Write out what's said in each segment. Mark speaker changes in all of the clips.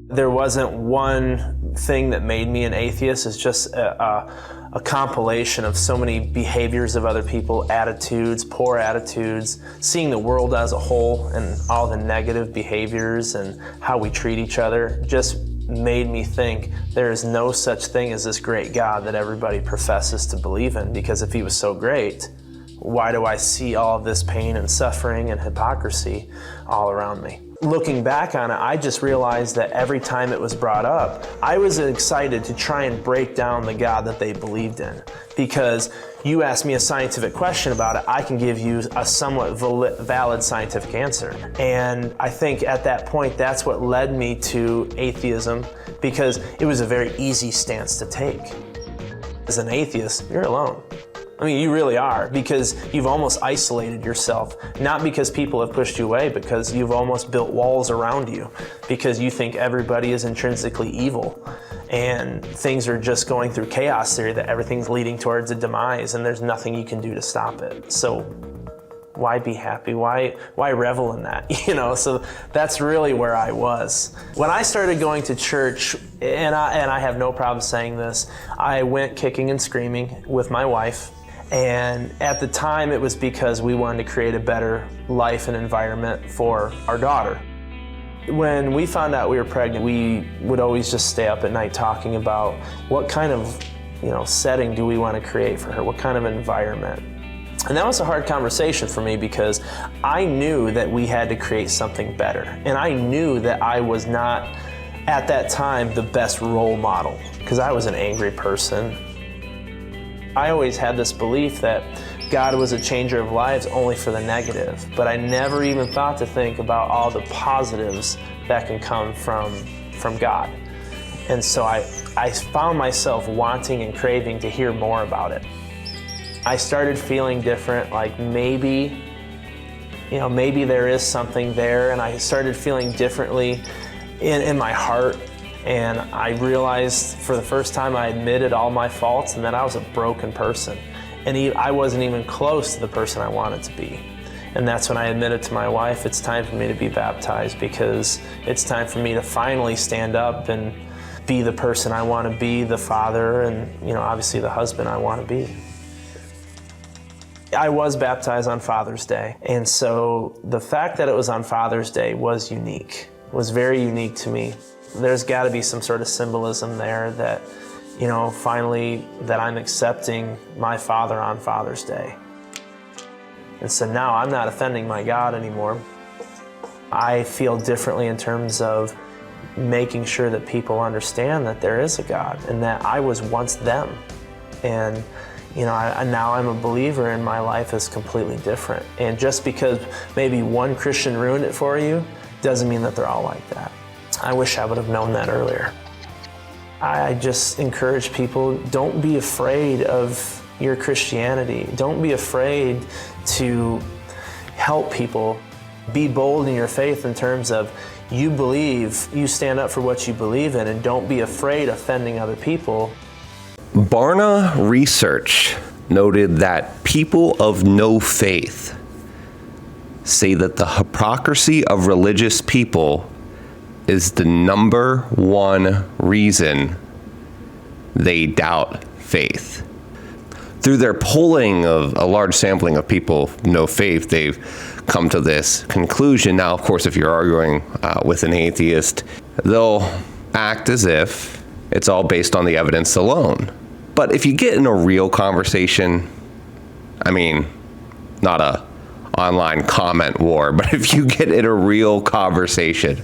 Speaker 1: There wasn't one thing that made me an atheist. It's just a compilation of so many behaviors of other people, attitudes, poor attitudes, seeing the world as a whole and all the negative behaviors and how we treat each other just made me think there is no such thing as this great God that everybody professes to believe in, because if he was so great, why do I see all of this pain and suffering and hypocrisy all around me? Looking back on it, I just realized that every time it was brought up, I was excited to try and break down the God that they believed in. Because you ask me a scientific question about it, I can give you a somewhat valid scientific answer. And I think at that point, that's what led me to atheism, because it was a very easy stance to take. As an atheist, you're alone. I mean, you really are, because you've almost isolated yourself, not because people have pushed you away, because you've almost built walls around you, because you think everybody is intrinsically evil and things are just going through chaos theory, that everything's leading towards a demise and there's nothing you can do to stop it. So why be happy? Why revel in that? So that's really where I was. When I started going to church, and I have no problem saying this, I went kicking and screaming with my wife. And at the time, it was because we wanted to create a better life and environment for our daughter. When we found out we were pregnant, we would always just stay up at night talking about what kind of, setting do we want to create for her? What kind of environment? And that was a hard conversation for me, because I knew that we had to create something better. And I knew that I was not, at that time, the best role model, because I was an angry person. I always had this belief that God was a changer of lives only for the negative, but I never even thought to think about all the positives that can come from God. And so I found myself wanting and craving to hear more about it. I started feeling different, like maybe there is something there, and I started feeling differently in my heart. And I realized for the first time I admitted all my faults and that I was a broken person. And I wasn't even close to the person I wanted to be. And that's when I admitted to my wife, it's time for me to be baptized, because it's time for me to finally stand up and be the person I want to be, the father and obviously the husband I want to be. I was baptized on Father's Day. And so the fact that it was on Father's Day was unique, was very unique to me. There's got to be some sort of symbolism there that, finally that I'm accepting my father on Father's Day. And so now I'm not offending my God anymore. I feel differently in terms of making sure that people understand that there is a God and that I was once them. And, now I'm a believer and my life is completely different. And just because maybe one Christian ruined it for you doesn't mean that they're all like that. I wish I would have known that earlier. I just encourage people, don't be afraid of your Christianity. Don't be afraid to help people. Be bold in your faith in terms of you believe, you stand up for what you believe in, and don't be afraid of offending other people.
Speaker 2: Barna research noted that people of no faith say that the hypocrisy of religious people is the number one reason they doubt faith. Through their polling of a large sampling of people of no faith, they've come to this conclusion. Now, of course, if you're arguing with an atheist, they'll act as if it's all based on the evidence alone. But if you get in a real conversation, not a online comment war, but if you get in a real conversation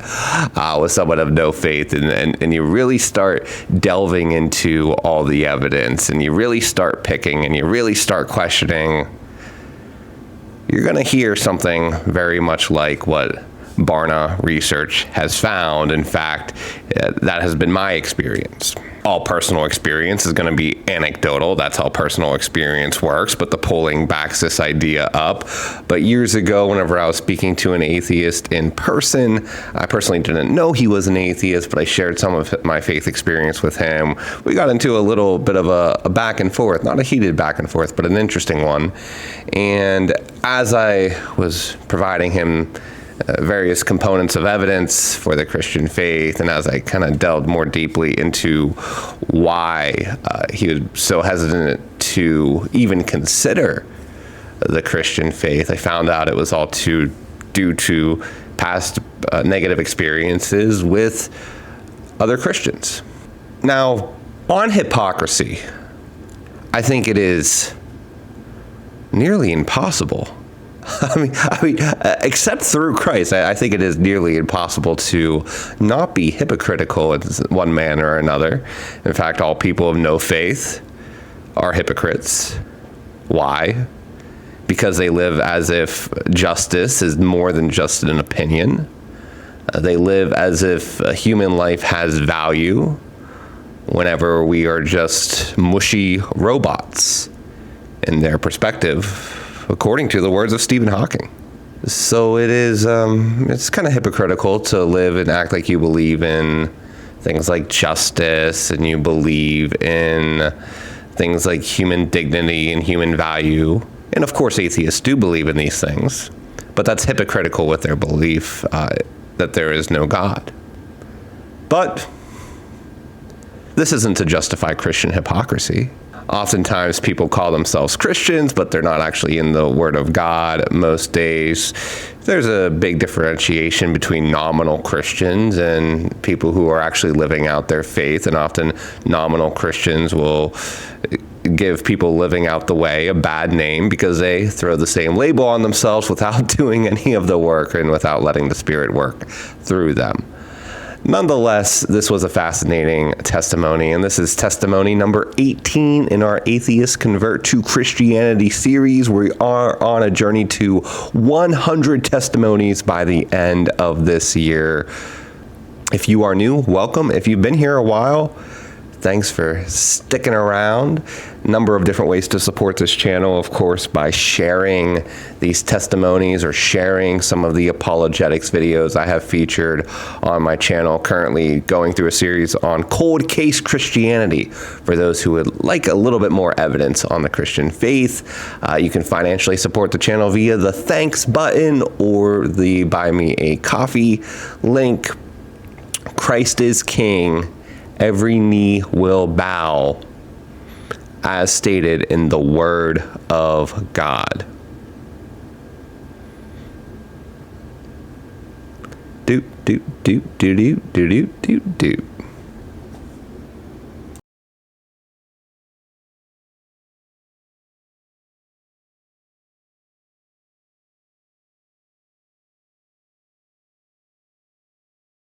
Speaker 2: with someone of no faith and you really start delving into all the evidence and you really start picking and you really start questioning, you're going to hear something very much like what Barna research has found. In fact, that has been my experience. All personal experience is going to be anecdotal. That's how personal experience works, but the polling backs this idea up. But years ago, whenever I was speaking to an atheist in person, I personally didn't know he was an atheist, but I shared some of my faith experience with him. We got into a little bit of a back and forth, not a heated back and forth, but an interesting one. And as I was providing him various components of evidence for the Christian faith, and as I kind of delved more deeply into why he was so hesitant to even consider the Christian faith, I found out it was all due to past negative experiences with other Christians. Now, on hypocrisy, I think it is nearly impossible. I mean, except through Christ, I think it is nearly impossible to not be hypocritical in one manner or another. In fact, all people of no faith are hypocrites. Why? Because they live as if justice is more than just an opinion. They live as if a human life has value, whenever we are just mushy robots in their perspective, according to the words of Stephen Hawking. So it is, it's kind of hypocritical to live and act like you believe in things like justice and you believe in things like human dignity and human value. And of course, atheists do believe in these things, but that's hypocritical with their belief that there is no God. But this isn't to justify Christian hypocrisy. Oftentimes people call themselves Christians, but they're not actually in the Word of God most days. There's a big differentiation between nominal Christians and people who are actually living out their faith, and often nominal Christians will give people living out the way a bad name because they throw the same label on themselves without doing any of the work and without letting the Spirit work through them. Nonetheless, this was a fascinating testimony, and this is testimony number 18 in our Atheist Convert to Christianity series. We are on a journey to 100 testimonies by the end of this year. If you are new, welcome. If you've been here a while, thanks for sticking around. A number of different ways to support this channel, of course, by sharing these testimonies or sharing some of the apologetics videos I have featured on my channel. Currently going through a series on cold case Christianity for those who would like a little bit more evidence on the Christian faith. You can financially support the channel via the thanks button or the buy me a coffee link. Christ is King. Every knee will bow, as stated in the Word of God. Do, do, do, do, do, do, do, do, do.